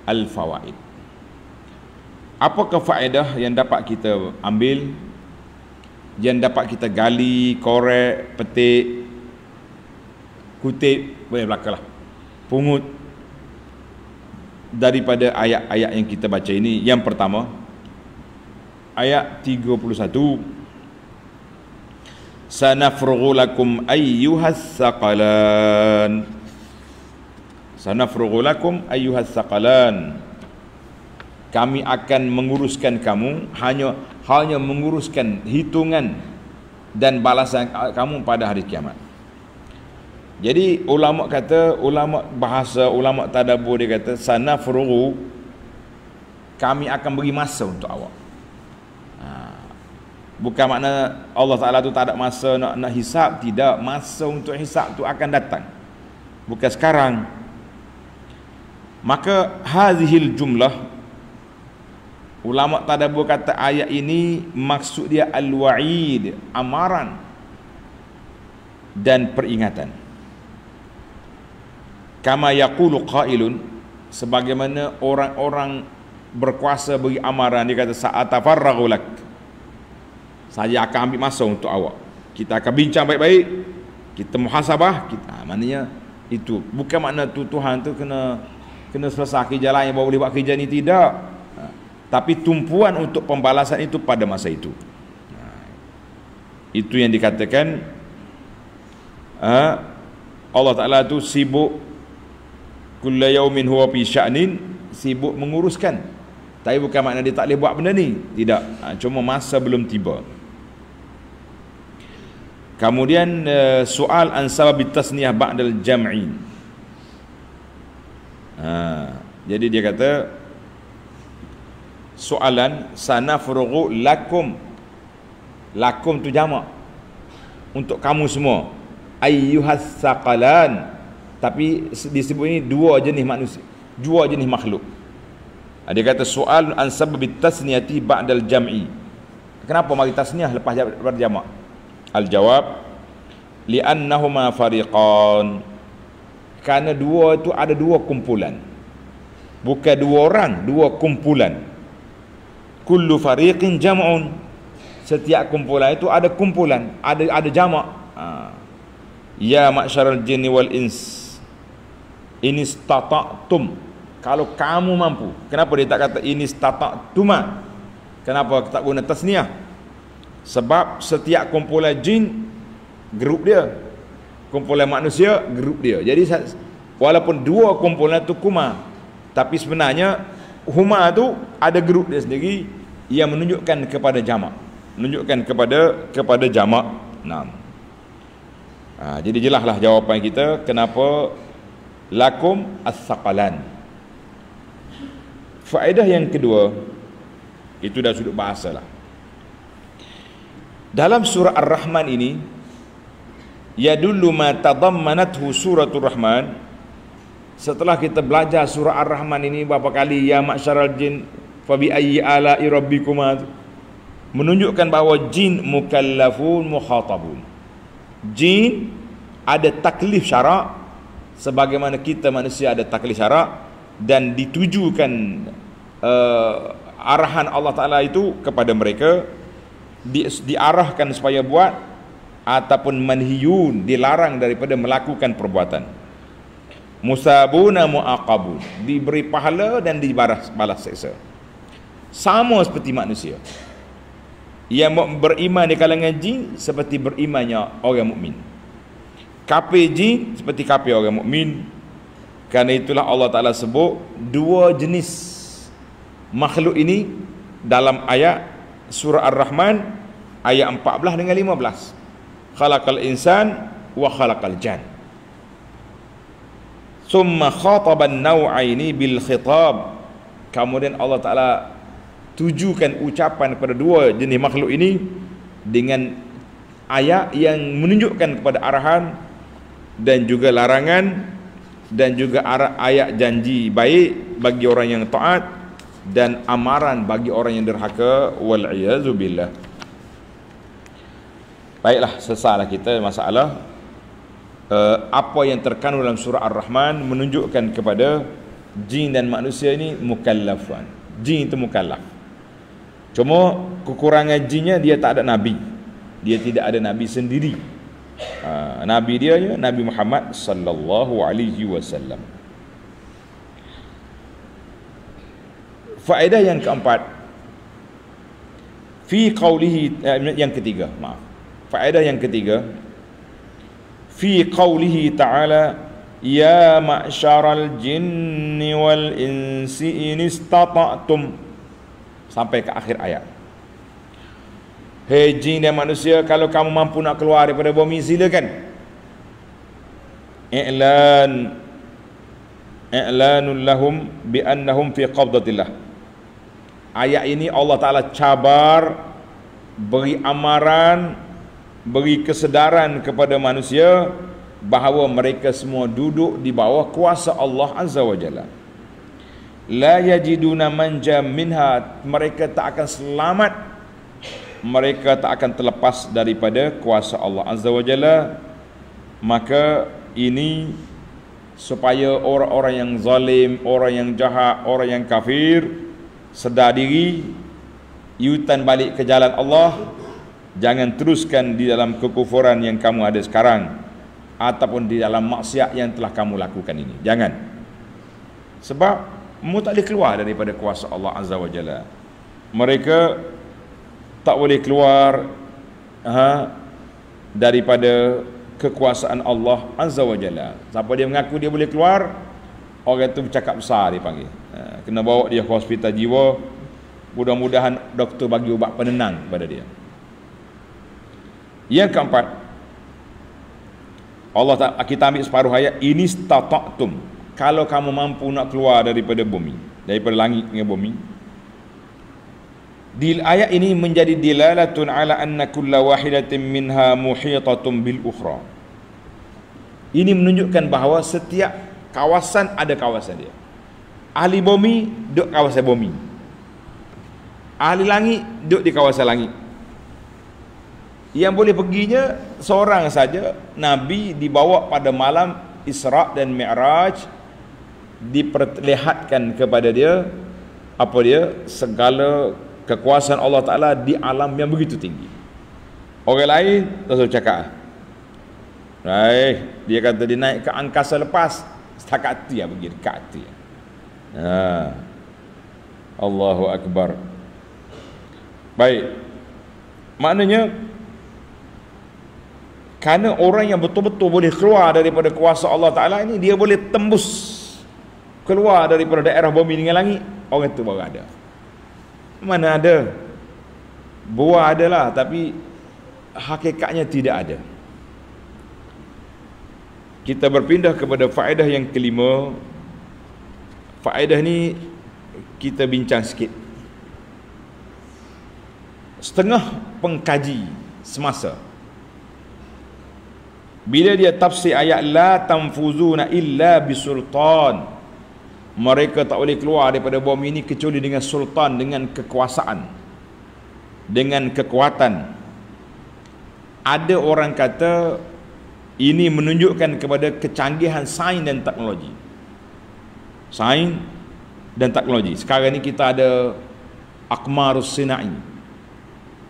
al-fawaid. Apakah faedah yang dapat kita ambil, yang dapat kita gali, korek, petik, kutip, boleh belakalah, pungut daripada ayat-ayat yang kita baca ini? Yang pertama, ayat 31, sanafrughu lakum ayyuhas saqalan. Sanafrughu lakum ayyuhas saqalan. Kami akan menguruskan kamu, hanya menguruskan hitungan dan balasan kamu pada hari kiamat. Jadi ulama kata, ulama bahasa, ulama tadabbur, dia kata sanafrughu, kami akan beri masa untuk awak. Bukan makna Allah Ta'ala tu tak ada masa nak hisap, tidak. Masa untuk hisap tu akan datang, bukan sekarang. Maka hazihil jumlah, ulama tadabbur kata ayat ini maksud dia al-wa'id, amaran dan peringatan. Kama yaqulu qailun, sebagaimana orang-orang berkuasa beri amaran, dia kata sa'atafarraghu lak, saya akan ambil masa untuk awak, kita akan bincang baik-baik, kita muhasabah kita. Maknanya itu bukan makna tu Tuhan tu kena selesai kerja lain baru boleh buat kerja ni, tidak. Tapi tumpuan untuk pembalasan itu pada masa itu. Itu yang dikatakan Allah Ta'ala tu sibuk, kulla yaumin huwa fi sya'nin, sibuk menguruskan. Tapi bukan makna dia tak boleh buat benda ni, tidak. Cuma masa belum tiba. Kemudian soal an sabab tasniyah ba'dal jam'i. Jadi dia kata soalan sanafrughu lakum, lakum tu jamak untuk kamu semua, ayyuhas saqalan, tapi disebut ini dua jenis manusia, dua jenis makhluk. Dia kata soal an sabab tasniyati ba'dal jam'i. Kenapa mari tasniyah lepas berjamak? Al-jawab, li'annahuma fariqan, kerana dua itu ada dua kumpulan, bukan dua orang, dua kumpulan. Kullu fariqin jam'un, setiap kumpulan itu ada kumpulan, ada jamak. Ya ma'syaral jinni wal ins in istata'tum, kalau kamu mampu. Kenapa dia tak kata in istata'tuma? Kenapa tak guna tasniyah? Sebab setiap kumpulan jin grup dia, kumpulan manusia grup dia. Jadi walaupun dua kumpulan tu kuma, tapi sebenarnya huma tu ada grup dia sendiri yang menunjukkan kepada jamak, menunjukkan kepada jamak. Jadi jelaslah jawapan kita kenapa lakum as-saqalan. Faedah yang kedua, itu dah sudut bahasa lah. Dalam surah Ar-Rahman ini, yadullu ma tadammanathu suratul Rahman. Setelah kita belajar surah Ar-Rahman ini berapa kali, ya ma'syaral jin fa bi ayyi ala'i rabbikuma, menunjukkan bahawa jin mukallafun mukhatabun. Jin ada taklif syarak sebagaimana kita manusia ada taklif syarak, dan ditujukan arahan Allah Ta'ala itu kepada mereka, diarahkan supaya buat, ataupun manhiyun, dilarang daripada melakukan perbuatan. Musabuna muaqabun, diberi pahala dan dibalas seksa. Sama seperti manusia. Yang beriman di kalangan jin seperti berimannya orang mukmin. Kafir jin seperti kafir orang mukmin. Karena itulah Allah Ta'ala sebut dua jenis makhluk ini dalam ayat surah Ar-Rahman ayat 14 dengan 15. Khalaqal insan wa khalaqal jan. Summa khataban naw'aini bil khitab. Kemudian Allah Ta'ala tujukan ucapan kepada dua jenis makhluk ini dengan ayat yang menunjukkan kepada arahan dan juga larangan, dan juga ayat janji baik bagi orang yang taat dan amaran bagi orang yang derhaka, wal iyazu billah. Baiklah, selesailah kita masalah apa yang terkandung dalam surah Ar-Rahman menunjukkan kepada jin dan manusia ini mukallafan. Jin itu mukallaf. Cuma kekurangan jinnya dia tak ada nabi. Dia tidak ada nabi sendiri. Nabi dia Nabi Muhammad sallallahu alaihi wasallam. Faedah yang keempat, fi qawlihi, yang ketiga, maaf. Faedah yang ketiga, fi qawlihi ta'ala, ya ma'syaral jinni wal insi in istata'tum, sampai ke akhir ayat. Hei jin dan manusia, kalau kamu mampu nak keluar daripada bumi, silakan. I'lanul lahum bi annahum fi qabdatillah. Ayat ini Allah Ta'ala cabar, beri amaran, beri kesedaran kepada manusia bahawa mereka semua duduk di bawah kuasa Allah Azza wa Jalla. La yajiduna manja minha, mereka tak akan selamat, mereka tak akan terlepas daripada kuasa Allah Azza wa Jalla. Maka ini supaya orang-orang yang zalim, orang yang jahat, orang yang kafir sedar diri, yutan balik ke jalan Allah. Jangan teruskan di dalam kekufuran yang kamu ada sekarang, ataupun di dalam maksiat yang telah kamu lakukan ini. Jangan. Sebab mu tak boleh keluar daripada kuasa Allah Azza wa Jalla. Mereka tak boleh keluar daripada kekuasaan Allah Azza wa Jalla. Siapa dia mengaku dia boleh keluar, orang itu bercakap besar dia panggil. Kena bawa dia ke hospital jiwa. Mudah-mudahan doktor bagi ubat penenang kepada dia. Yang keempat, kita ambil separuh ayat, ini istata'tum, kalau kamu mampu nak keluar daripada bumi, daripada langit dengan bumi. Di ayat ini menjadi dilalatun ala anna kulla wahidatin minha muhitatun bil ukhra. Ini menunjukkan bahawa setiap kawasan ada kawasan dia. Ahli bumi duduk kawasan bumi, ahli langit duduk di kawasan langit. Yang boleh perginya seorang saja, Nabi dibawa pada malam Isra dan Mi'raj, diperlihatkan kepada dia apa dia, segala kekuasaan Allah Ta'ala di alam yang begitu tinggi. Orang lain tak usah cakap, dia kata dia naik ke angkasa lepas, setakat hati lah pergi, dekat hati. Allahu Akbar. Baik, maknanya kerana orang yang betul-betul boleh keluar daripada kuasa Allah Ta'ala ini, dia boleh tembus keluar daripada daerah bumi dengan langit, orang itu baru ada. Mana ada? Buah adalah, tapi hakikatnya tidak ada. Kita berpindah kepada faedah yang kelima. Faedah ni kita bincang sikit. Setengah pengkaji semasa, bila dia tafsir ayat la tanfuzuna illa bisultan, mereka tak boleh keluar daripada bumi ini kecuali dengan sultan, dengan kekuasaan, dengan kekuatan. Ada orang kata ini menunjukkan kepada kecanggihan sains dan teknologi. Sains dan teknologi. Sekarang ni kita ada Aqmarus Sinai.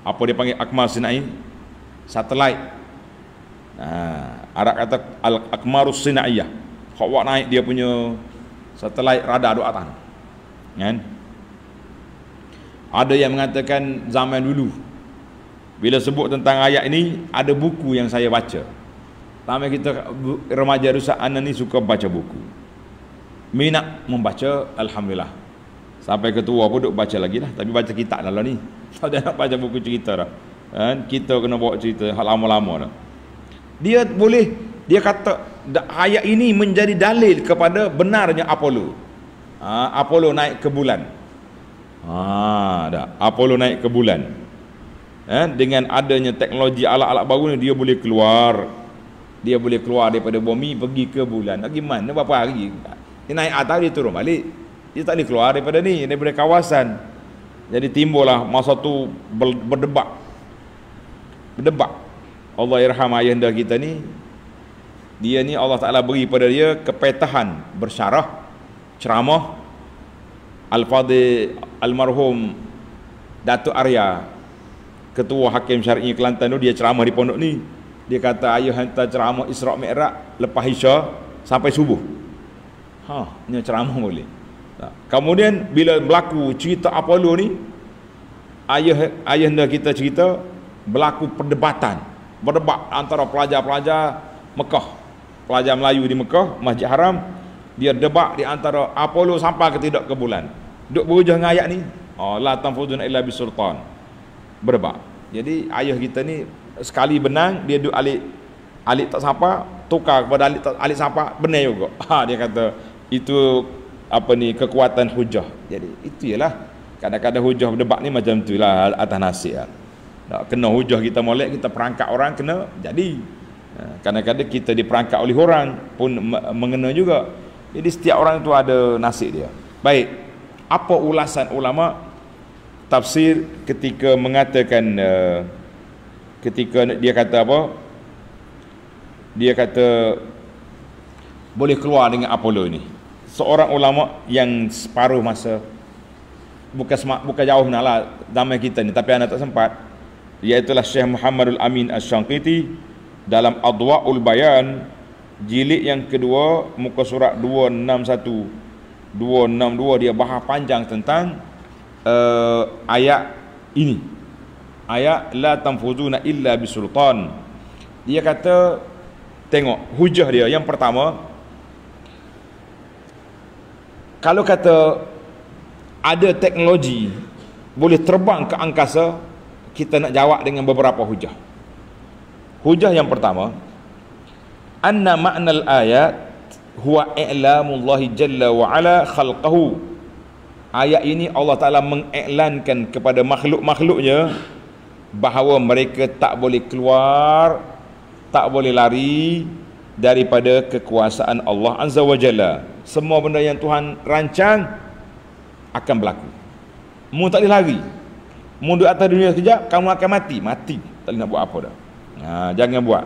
Apa dia panggil Aqmarus Sinai? Satelit. Arab kata Al-Aqmarus Sinaiyah. Kau buat naik dia punya satelit radar duk atas. Kan? Ada yang mengatakan zaman dulu bila sebut tentang ayat ini, ada buku yang saya baca. Tamai kita remaja rusak anak ni suka baca buku. Minat membaca, alhamdulillah. Sampai ketua pun duk baca lagi dah, tapi baca kitab dah lah ni. Tak ada nak baca buku cerita dah. Kan? Kita kena bawa cerita hal lama-lama dah. Dia boleh, dia kata ayat ini menjadi dalil kepada benarnya Apollo. Apollo naik ke bulan. Apollo naik ke bulan. Dengan adanya teknologi alat-alat baru ni, dia boleh keluar. Dia boleh keluar daripada bumi pergi ke bulan. Bagaimana berapa hari? Dia naik atas, dia turun balik. Dia tak boleh keluar daripada ni, daripada kawasan. Jadi timbullah masa tu berdebat. Allah irham ayahanda kita ni, dia ni Allah Ta'ala beri pada dia kepetahan bersyarah, ceramah Al-Fadhil Almarhum Datuk Arya, Ketua Hakim Syar'i Kelantan tu, dia ceramah di pondok ni. Dia kata ayah hantar ceramah Isra' Mi'raj lepas Isya sampai subuh. Ni ceramah boleh. Kemudian bila berlaku cerita Apollo ni, ayahanda kita cerita berlaku berdebat antara pelajar-pelajar Mekah, pelajar Melayu di Mekah, Masjid Haram. Dia debat di antara Apollo sampai ke tidak ke bulan. Duk berhujah dengan ayat ni, la tanfuduna illa bisultan. Berdebat. Jadi ayah kita ni sekali benang, dia duk alik tak sampai, tukar kepada alik sampai, benar juga. Dia kata itu kekuatan hujah. Jadi itu ialah kadang-kadang hujah berdebat ni macam tu lah atas nasib lah. Kena hujah kita molek, kita perangkap orang kena jadi. Kadang-kadang kita diperangkap oleh orang pun mengena juga. Jadi setiap orang tu ada nasib dia. Baik, apa ulasan ulama tafsir ketika mengatakan ketika dia kata apa? Dia kata boleh keluar dengan Apollo ni. Seorang ulama yang separuh masa, bukan jauh lah zaman kita ni, tapi anda tak sempat, iaitulah Syekh Muhammadul Amin Asy-Syanqiti dalam Adwa'ul Bayan jilid yang kedua muka surat 261 262, dia bahas panjang tentang ayat ini, ayat la tanfuzuna illa bisultan. Dia kata tengok hujah dia. Yang pertama, kalau kata ada teknologi boleh terbang ke angkasa, kita nak jawab dengan beberapa hujah. Hujah yang pertama, anna ma'nal ayat huwa i'lamullahi jalla wa ala khalqahu. Ayat ini Allah Ta'ala mengiklankan kepada makhluk-makhluknya bahawa mereka tak boleh keluar, tak boleh lari daripada kekuasaan Allah Azza wa Jalla. Semua benda yang Tuhan rancang akan berlaku. Mu tak boleh lari. Mu duduk atas dunia sekejap, kamu akan mati. Tak boleh nak buat apa dah. Jangan buat.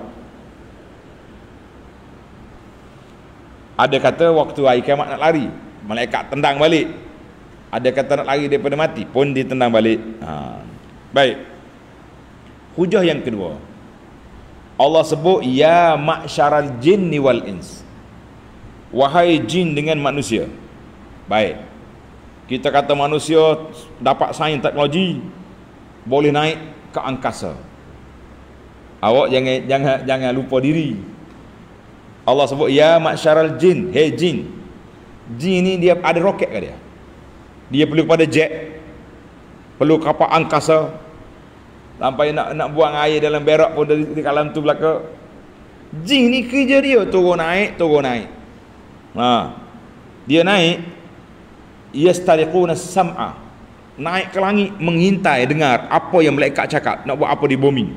Ada kata waktu hari kiamat nak lari, malaikat tendang balik. Ada kata nak lari daripada mati, pun ditendang balik. Baik. Hujah yang kedua, Allah sebut ya ma'syaral jinni wal ins, wahai jin dengan manusia. Baik, kita kata manusia dapat sains teknologi, boleh naik ke angkasa. Awak jangan lupa diri. Allah sebut ya ma'syaral jin, hey jin. Jin ni dia ada roket ke dia? Dia perlu kepada jet, perlu kapal angkasa, sampai nak buang air dalam berak pun di kalam tu belaka. Jin ni kerja dia turun naik. Dia naik, yastariquna sam'a, naik ke langit mengintai dengar apa yang malaikat cakap, nak buat apa di bumi.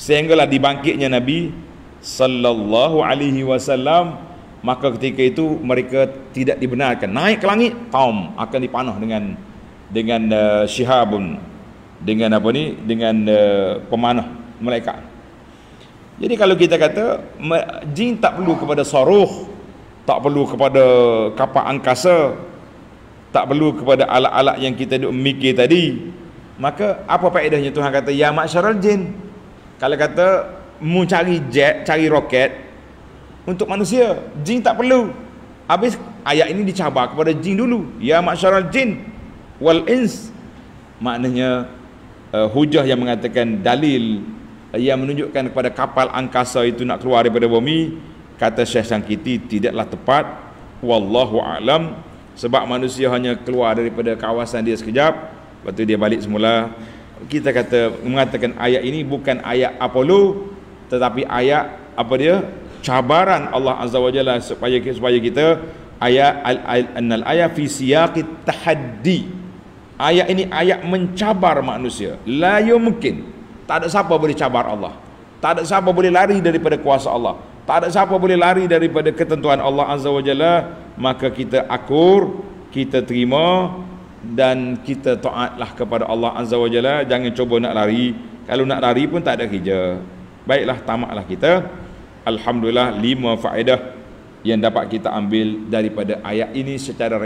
Sehinggalah dibangkitnya Nabi sallallahu alaihi wasallam. Maka ketika itu mereka tidak dibenarkan naik ke langit, akan dipanah dengan syihabun, dengan pemanah malaikat. Jadi kalau kita kata jin tak perlu kepada saruh, tak perlu kepada kapal angkasa, tak perlu kepada alat-alat yang kita duk mikir tadi, maka apa faedahnya Tuhan kata ya ma'syaral jin? Kalau kata mu cari jet, cari roket untuk manusia, jin tak perlu. Habis ayat ini dicabar kepada jin dulu, ya ma'syaral jin wal ins. Maknanya hujah yang mengatakan dalil yang menunjukkan kepada kapal angkasa itu nak keluar daripada bumi, kata Syekh Syanqiti, tidaklah tepat. Wallahu a'lam. Sebab manusia hanya keluar daripada kawasan dia sekejap, lepas tu dia balik semula. Kita mengatakan ayat ini bukan ayat Apollo, tetapi ayat apa dia? Cabaran Allah Azza wa Jalla supaya kita ayat annal ayat fi siyaqit tahaddi. Ayat ini ayat mencabar manusia. La yumkin. Tak ada siapa boleh cabar Allah. Tak ada siapa boleh lari daripada kuasa Allah. Tak ada siapa boleh lari daripada ketentuan Allah Azza wa Jalla. Maka kita akur, kita terima dan kita taatlah kepada Allah Azza wa Jalla. Jangan cuba nak lari. Kalau nak lari pun tak ada kerja. Baiklah, tamatlah kita. Alhamdulillah 5 faedah yang dapat kita ambil daripada ayat ini secara